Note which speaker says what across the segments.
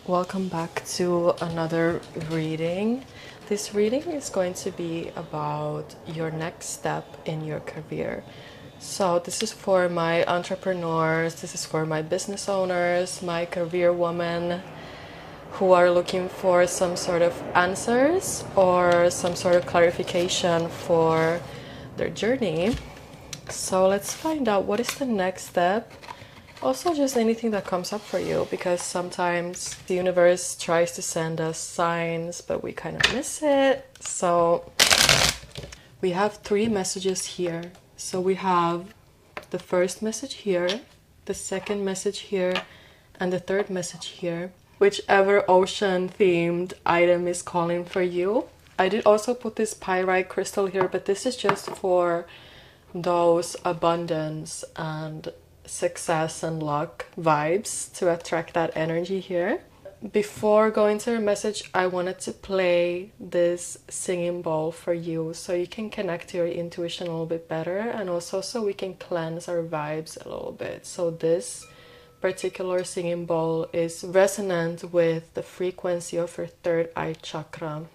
Speaker 1: Welcome back to another reading. This reading is going to be about your next step in your career. So, this is for my entrepreneurs, this is for my business owners, my career women who are looking for some sort of answers or some sort of clarification for their journey. So, let's find out what is the next step. Also, just anything that comes up for you, because sometimes the universe tries to send us signs, but we kind of miss it. So, we have 3 messages here. So, we have the first message here, the second message here, and the third message here. Whichever ocean themed item is calling for you. I did also put this pyrite crystal here, but this is just for those abundance and success and luck vibes to attract that energy here. Before going to your message, I wanted to play this singing bowl for you so you can connect to your intuition a little bit better, and also so we can cleanse our vibes a little bit. So this particular singing bowl is resonant with the frequency of your third eye chakra.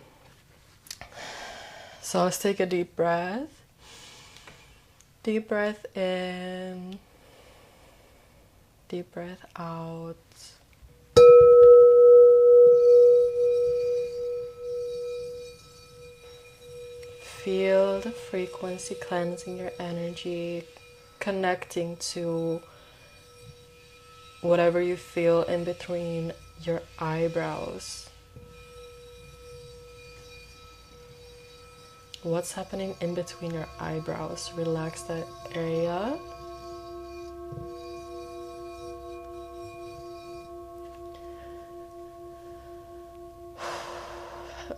Speaker 1: So let's take a deep breath. Deep breath in. Deep breath out. Feel the frequency cleansing your energy, connecting to whatever you feel in between your eyebrows. What's happening in between your eyebrows? Relax that area.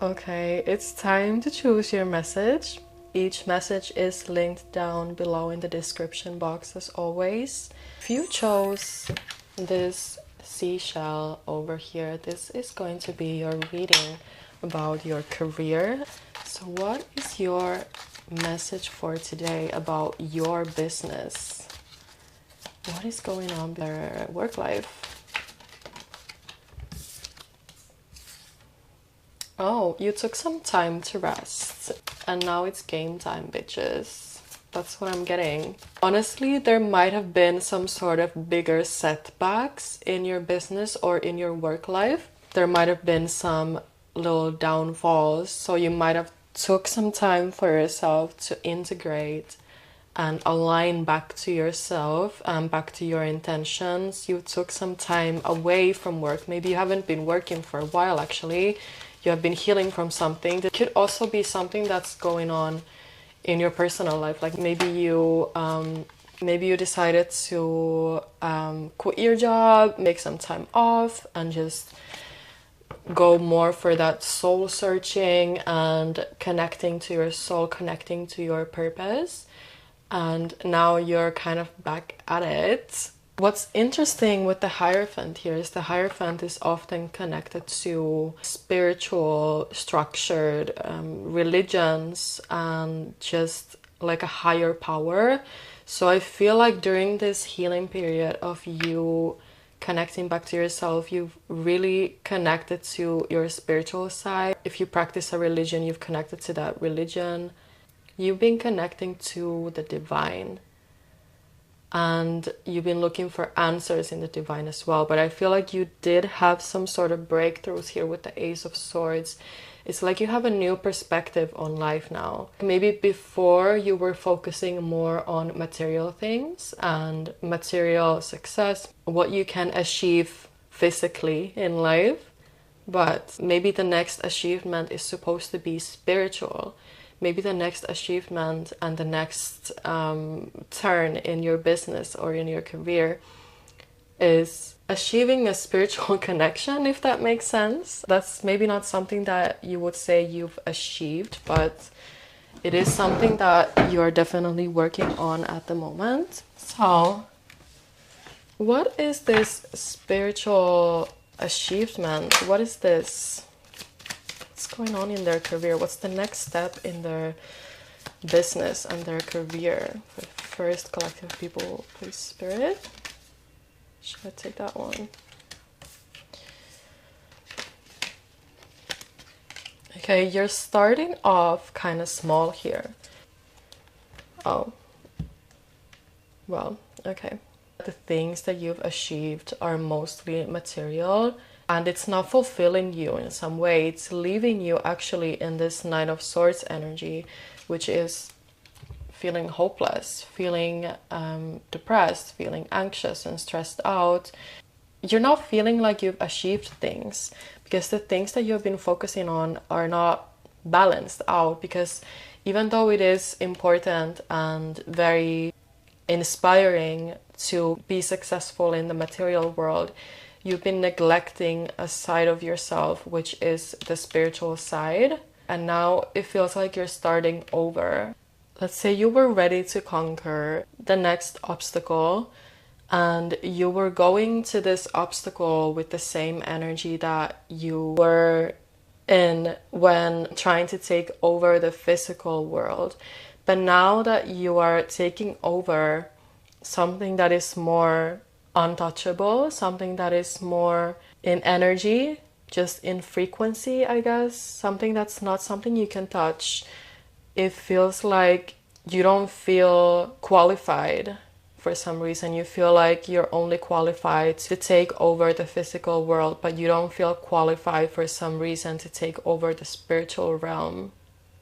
Speaker 1: Okay, it's time to choose your message. Each message is linked down below in the description box as always. If you chose this seashell over here, this is going to be your reading about your career. So what is your message for today about your business? What is going on with your work life? Oh, you took some time to rest, and now it's game time, bitches. That's what I'm getting. Honestly, there might have been some sort of bigger setbacks in your business or in your work life. There might have been some little downfalls, so you might have took some time for yourself to integrate and align back to yourself and back to your intentions. You took some time away from work. Maybe you haven't been working for a while actually. You have been healing from something. It could also be something that's going on in your personal life. Like maybe you decided to quit your job, make some time off, and just go more for that soul searching and connecting to your soul, connecting to your purpose. And now you're kind of back at it. What's interesting with the Hierophant here is the Hierophant is often connected to spiritual, structured religions and just like a higher power. So I feel like during this healing period of you connecting back to yourself, you've really connected to your spiritual side. If you practice a religion, you've connected to that religion. You've been connecting to the divine. And you've been looking for answers in the divine as well. But I feel like you did have some sort of breakthroughs here with the Ace of Swords. It's like you have a new perspective on life now. Maybe before you were focusing more on material things and material success, what you can achieve physically in life. But maybe the next achievement is supposed to be spiritual. Maybe the next achievement and the next turn in your business or in your career is achieving a spiritual connection, if that makes sense. That's maybe not something that you would say you've achieved, but it is something that you're definitely working on at the moment. So, what is this spiritual achievement? What is this? What's going on in their career? What's the next step in their business and their career? For the first collective people, please, Spirit. Should I take that one? Okay, you're starting off kind of small here. Oh, well, okay. The things that you've achieved are mostly material, and it's not fulfilling you in some way. It's leaving you actually in this Nine of Swords energy, which is feeling hopeless, feeling depressed, feeling anxious and stressed out. You're not feeling like you've achieved things because the things that you've been focusing on are not balanced out. Because even though it is important and very inspiring to be successful in the material world, you've been neglecting a side of yourself, which is the spiritual side. And now it feels like you're starting over. Let's say you were ready to conquer the next obstacle, and you were going to this obstacle with the same energy that you were in when trying to take over the physical world. But now that you are taking over something that is more untouchable, something that is more in energy, just in frequency, I guess, something that's not something you can touch, it feels like you don't feel qualified for some reason. You feel like you're only qualified to take over the physical world, but you don't feel qualified for some reason to take over the spiritual realm.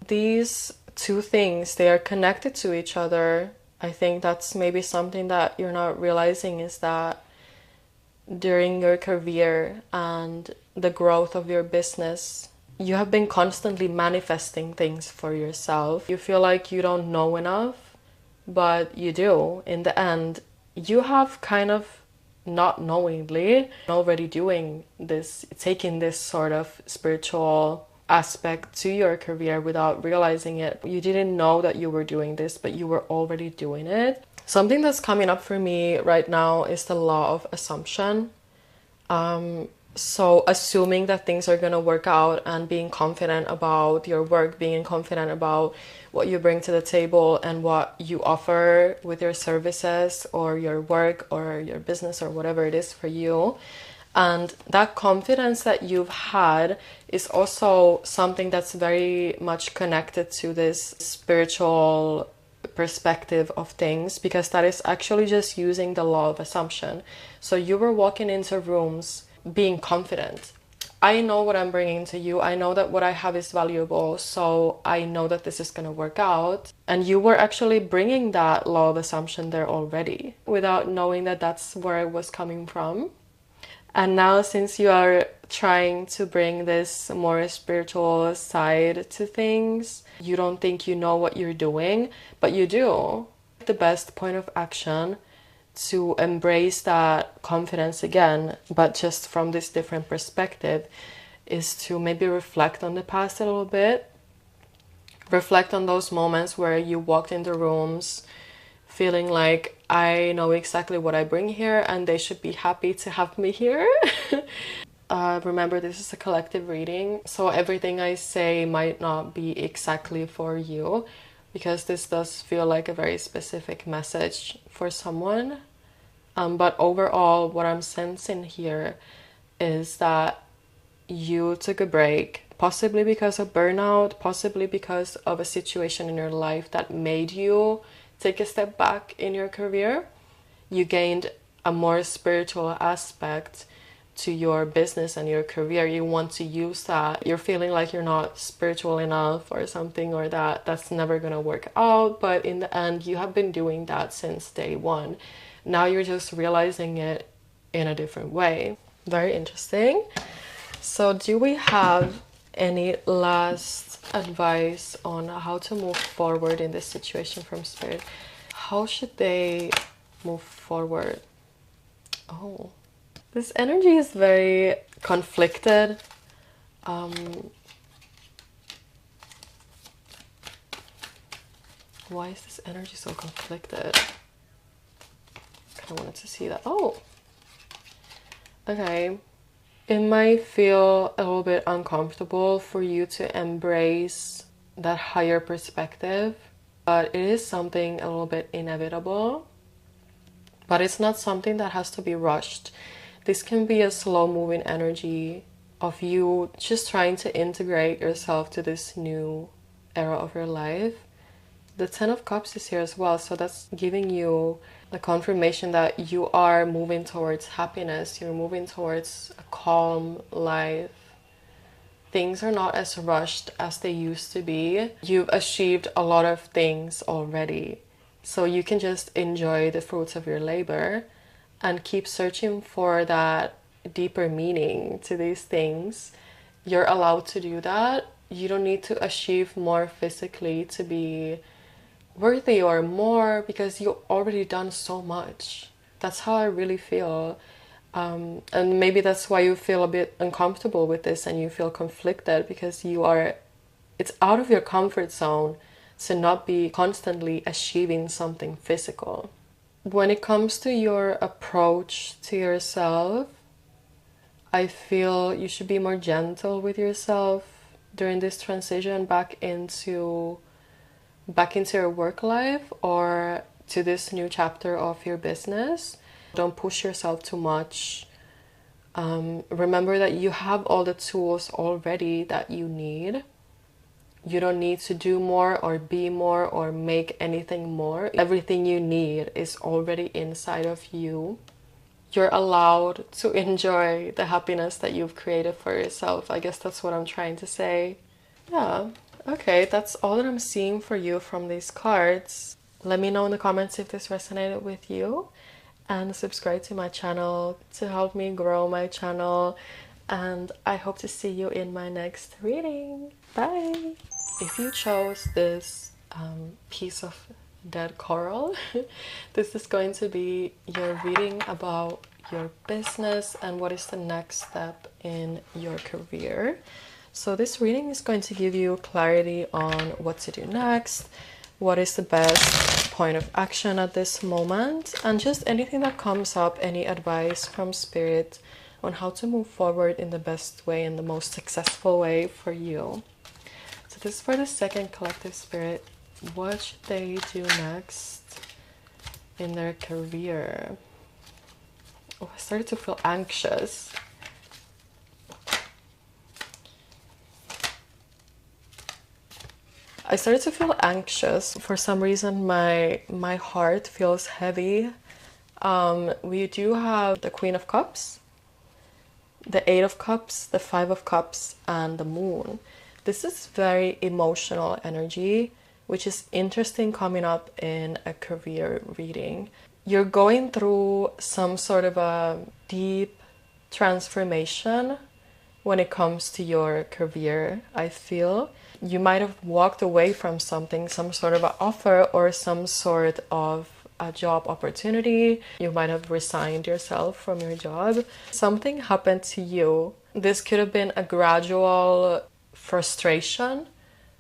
Speaker 1: These two things, they are connected to each other. I think that's maybe something that you're not realizing, is that during your career and the growth of your business, you have been constantly manifesting things for yourself. You feel like you don't know enough, but you do. In the end, you have kind of not knowingly already doing this, taking this sort of spiritual aspect to your career without realizing it. You didn't know that you were doing this, but you were already doing it. Something that's coming up for me right now is the law of assumption. So assuming that things are going to work out and being confident about your work, being confident about what you bring to the table and what you offer with your services or your work or your business or whatever it is for you. And that confidence that you've had is also something that's very much connected to this spiritual perspective of things, because that is actually just using the law of assumption. So you were walking into rooms being confident. I know what I'm bringing to you. I know that what I have is valuable. So I know that this is going to work out. And you were actually bringing that law of assumption there already without knowing that that's where it was coming from. And now, since you are trying to bring this more spiritual side to things, you don't think you know what you're doing, but you do. The best point of action to embrace that confidence again, but just from this different perspective, is to maybe reflect on the past a little bit. Reflect on those moments where you walked into rooms feeling like, I know exactly what I bring here and they should be happy to have me here. Remember, this is a collective reading, so everything I say might not be exactly for you, because this does feel like a very specific message for someone. But overall, what I'm sensing here is that you took a break, possibly because of burnout, possibly because of a situation in your life that made you take a step back in your career. You gained a more spiritual aspect to your business and your career. You want to use that. You're feeling like you're not spiritual enough or something, or that that's never going to work out. But in the end, you have been doing that since day one. Now you're just realizing it in a different way. Very interesting. So do we have any last advice on how to move forward in this situation from Spirit? How should they move forward? Oh, this energy is very conflicted. Why is this energy so conflicted? I wanted to see that. Oh, okay. It might feel a little bit uncomfortable for you to embrace that higher perspective, but it is something a little bit inevitable. But it's not something that has to be rushed. This can be a slow moving energy of you just trying to integrate yourself to this new era of your life. The Ten of Cups is here as well, so that's giving you the confirmation that you are moving towards happiness, you're moving towards a calm life. Things are not as rushed as they used to be. You've achieved a lot of things already, so you can just enjoy the fruits of your labor and keep searching for that deeper meaning to these things. You're allowed to do that. You don't need to achieve more physically to be worthy or more, because you've already done so much. That's how I really feel. And maybe that's why you feel a bit uncomfortable with this and you feel conflicted, because it's out of your comfort zone to not be constantly achieving something physical. When it comes to your approach to yourself, I feel you should be more gentle with yourself during this transition back into your work life or to this new chapter of your business. Don't push yourself too much. Remember that you have all the tools already that you need. You don't need to do more or be more or make anything more. Everything you need is already inside of you. You're allowed to enjoy the happiness that you've created for yourself. I guess that's what I'm trying to say. Yeah. Okay, that's all that I'm seeing for you from these cards. Let me know in the comments if this resonated with you, and subscribe to my channel to help me grow my channel. And I hope to see you in my next reading. Bye! If you chose this piece of dead coral, this is going to be your reading about your business and what is the next step in your career. So this reading is going to give you clarity on what to do next, what is the best point of action at this moment, and just anything that comes up, any advice from Spirit on how to move forward in the best way and the most successful way for you. So this is for the second collective spirit. What should they do next in their career? Oh, I started to feel anxious. I started to feel anxious. For some reason, my heart feels heavy. We do have the Queen of Cups, the Eight of Cups, the Five of Cups, and the Moon. This is very emotional energy, which is interesting coming up in a career reading. You're going through some sort of a deep transformation when it comes to your career, I feel. You might have walked away from something, some sort of an offer or some sort of a job opportunity. You might have resigned yourself from your job. Something happened to you. This could have been a gradual frustration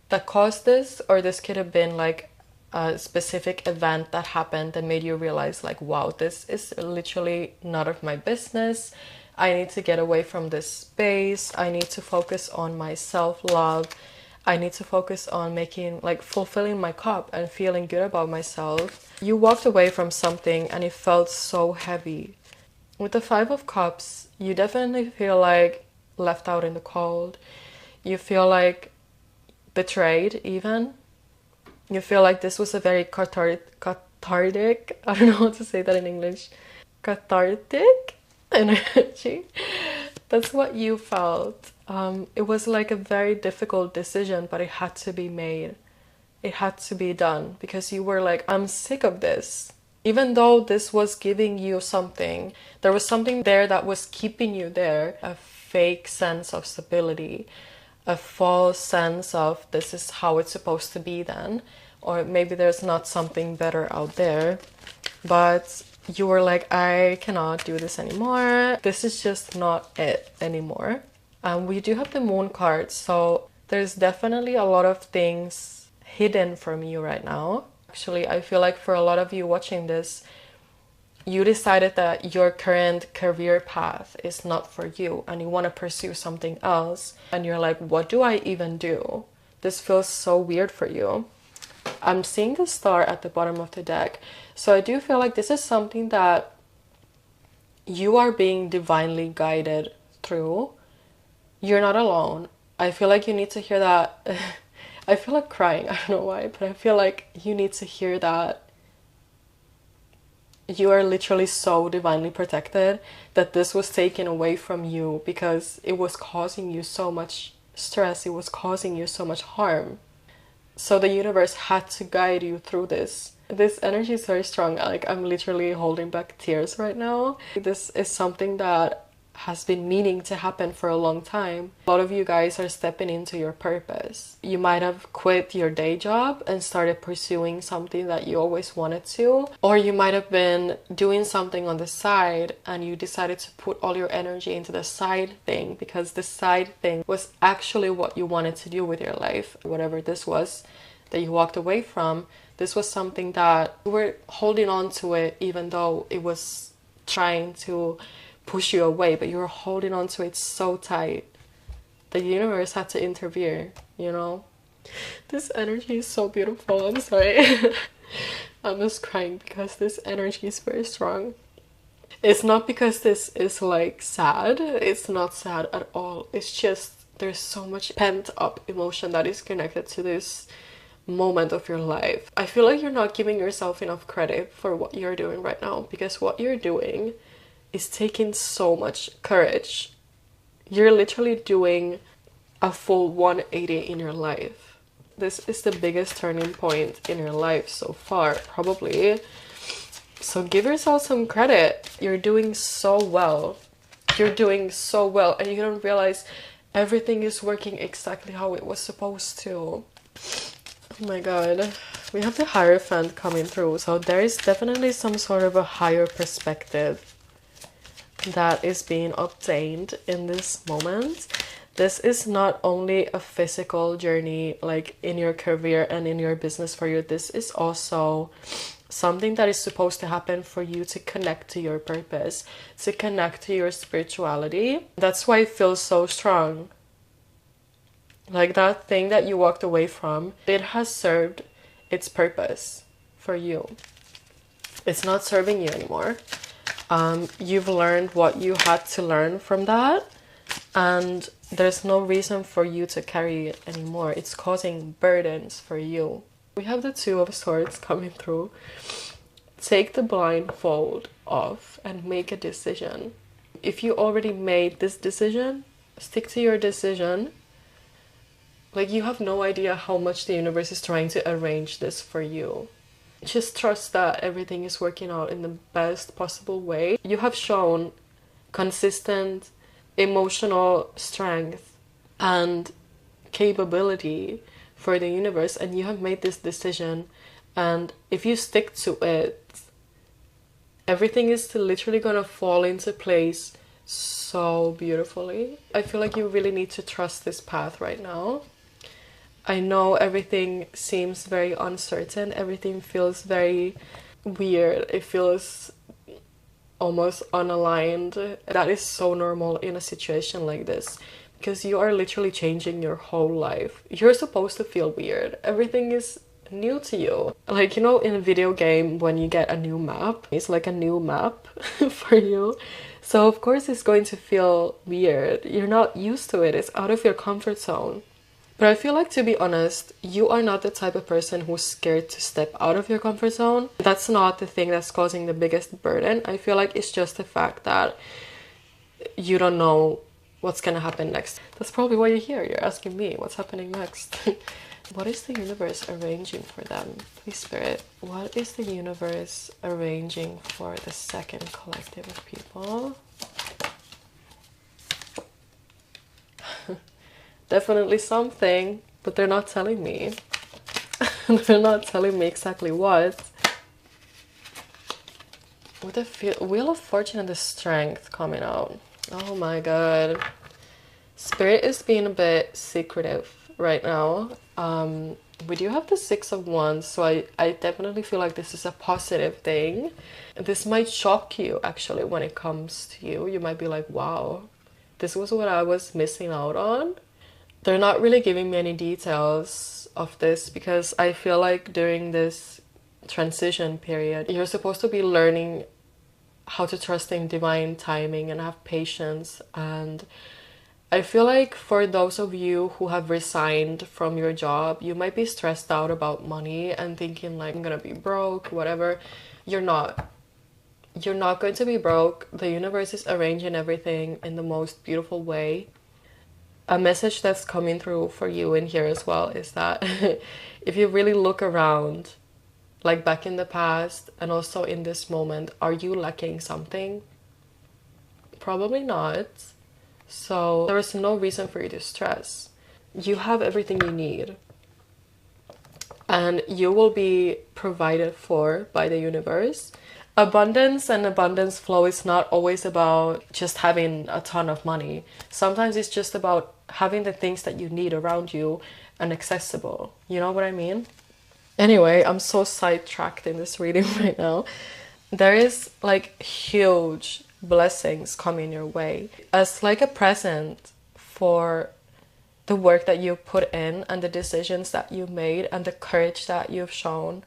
Speaker 1: that caused this, or this could have been like a specific event that happened that made you realize like, wow, this is literally none of my business. I need to get away from this space. I need to focus on my self-love. I need to focus on fulfilling my cup and feeling good about myself. You walked away from something and it felt so heavy. With the Five of Cups, you definitely feel like left out in the cold. You feel like betrayed even. You feel like this was a very cathartic, I don't know how to say that in English, cathartic energy. That's what you felt. It was like a very difficult decision, but it had to be made. It had to be done because you were like, I'm sick of this. Even though this was giving you something, there was something there that was keeping you there. A fake sense of stability, a false sense of this is how it's supposed to be then. Or maybe there's not something better out there. But you were like, I cannot do this anymore. This is just not it anymore. We do have the Moon card, so there's definitely a lot of things hidden from you right now. Actually, I feel like for a lot of you watching this, you decided that your current career path is not for you and you want to pursue something else. And you're like, what do I even do? This feels so weird for you. I'm seeing the star at the bottom of the deck. So I do feel like this is something that you are being divinely guided through. You're not alone. I feel like you need to hear that. I feel like crying. I don't know why, but I feel like you need to hear that you are literally so divinely protected, that this was taken away from you because it was causing you so much stress, it was causing you so much harm. So the universe had to guide you through this. This energy is very strong. Like, I'm literally holding back tears right now. This is something that has been meaning to happen for a long time. A lot of you guys are stepping into your purpose. You might have quit your day job and started pursuing something that you always wanted to, or you might have been doing something on the side and you decided to put all your energy into the side thing because the side thing was actually what you wanted to do with your life. Whatever this was that you walked away from, this was something that you were holding on to it even though it was trying to push you away, but you were holding on to it so tight. The universe had to interfere, you know? This energy is so beautiful. I'm sorry. I'm just crying because this energy is very strong. It's not because this is like sad. It's not sad at all. It's just there's so much pent up emotion that is connected to this moment of your life. I feel like you're not giving yourself enough credit for what you're doing right now, because what you're doing is taking so much courage. You're literally doing a full 180 in your life. This is the biggest turning point in your life so far, probably. So give yourself some credit. You're doing so well. You're doing so well, and you don't realize everything is working exactly how it was supposed to. Oh my god. We have the Hierophant coming through, so there is definitely some sort of a higher perspective that is being obtained in this moment. This is not only a physical journey like in your career and in your business for you. This is also something that is supposed to happen for you to connect to your purpose, to connect to your spirituality. That's why it feels so strong. Like, that thing that you walked away from, it has served its purpose for you. It's not serving you anymore. You've learned what you had to learn from that, and there's no reason for you to carry it anymore. It's causing burdens for you. We have the Two of Swords coming through. Take the blindfold off and make a decision. If you already made this decision, stick to your decision. Like, you have no idea how much the universe is trying to arrange this for you. Just trust that everything is working out in the best possible way. You have shown consistent emotional strength and capability for the universe, and you have made this decision, and if you stick to it, everything is literally gonna fall into place so beautifully. I feel like you really need to trust this path right now. I know everything seems very uncertain. Everything feels very weird. It feels almost unaligned. That is so normal in a situation like this, because you are literally changing your whole life. You're supposed to feel weird. Everything is new to you. Like, you know, in a video game, when you get a new map, it's like a new map for you. So of course it's going to feel weird. You're not used to it. It's out of your comfort zone. But I feel like, to be honest, you are not the type of person who's scared to step out of your comfort zone. That's not the thing that's causing the biggest burden. I feel like it's just the fact that you don't know what's gonna happen next. That's probably why you're here. You're asking me what's happening next. What is the universe arranging for them? Please, Spirit, what is the universe arranging for the second collective of people? Definitely something, but they're not telling me. They're not telling me exactly what. With the Wheel of Fortune and the Strength coming out. Oh my god. Spirit is being a bit secretive right now. We do have the Six of Wands, so I definitely feel like this is a positive thing. This might shock you, actually, when it comes to you. You might be like, wow, this was what I was missing out on. They're not really giving me any details of this, because I feel like during this transition period, you're supposed to be learning how to trust in divine timing and have patience and I feel like for those of you who have resigned from your job, you might be stressed out about money and thinking like I'm gonna be broke, whatever. You're not. You're not going to be broke. The universe is arranging everything in the most beautiful way. A message that's coming through for you in here as well is that if you really look around, like back in the past and also in this moment, are you lacking something? Probably not. So there is no reason for you to stress. You have everything you need, and you will be provided for by the universe. Abundance and abundance flow is not always about just having a ton of money. Sometimes it's just about having the things that you need around you and accessible. You know what I mean? Anyway, I'm so sidetracked in this reading right now. There is like huge blessings coming your way as like a present for the work that you put in and the decisions that you made and the courage that you've shown.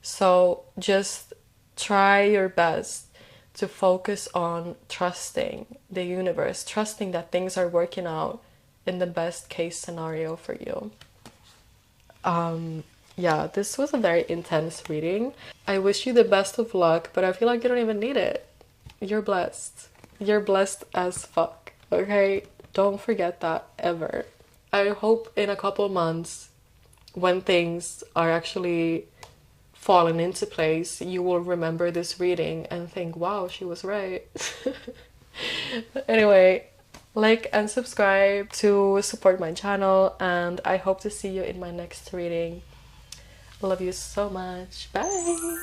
Speaker 1: So just try your best to focus on trusting the universe, trusting that things are working out in the best case scenario for you. Yeah, this was a very intense reading. I wish you the best of luck, but I feel like you don't even need it. You're blessed. You're blessed as fuck, okay? Don't forget that ever. I hope in a couple months, when things are actually falling into place, you will remember this reading and think, wow, she was right. Anyway, like and subscribe to support my channel, and I hope to see you in my next reading. Love you so much. Bye.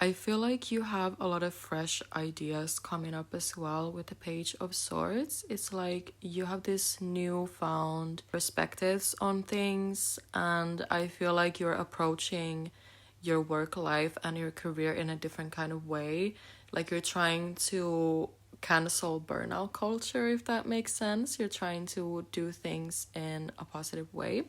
Speaker 1: I feel like you have a lot of fresh ideas coming up as well with the Page of Swords. It's like you have this newfound perspectives on things, and I feel like you're approaching your work life and your career in a different kind of way. Like you're trying to cancel burnout culture, if that makes sense. You're trying to do things in a positive way.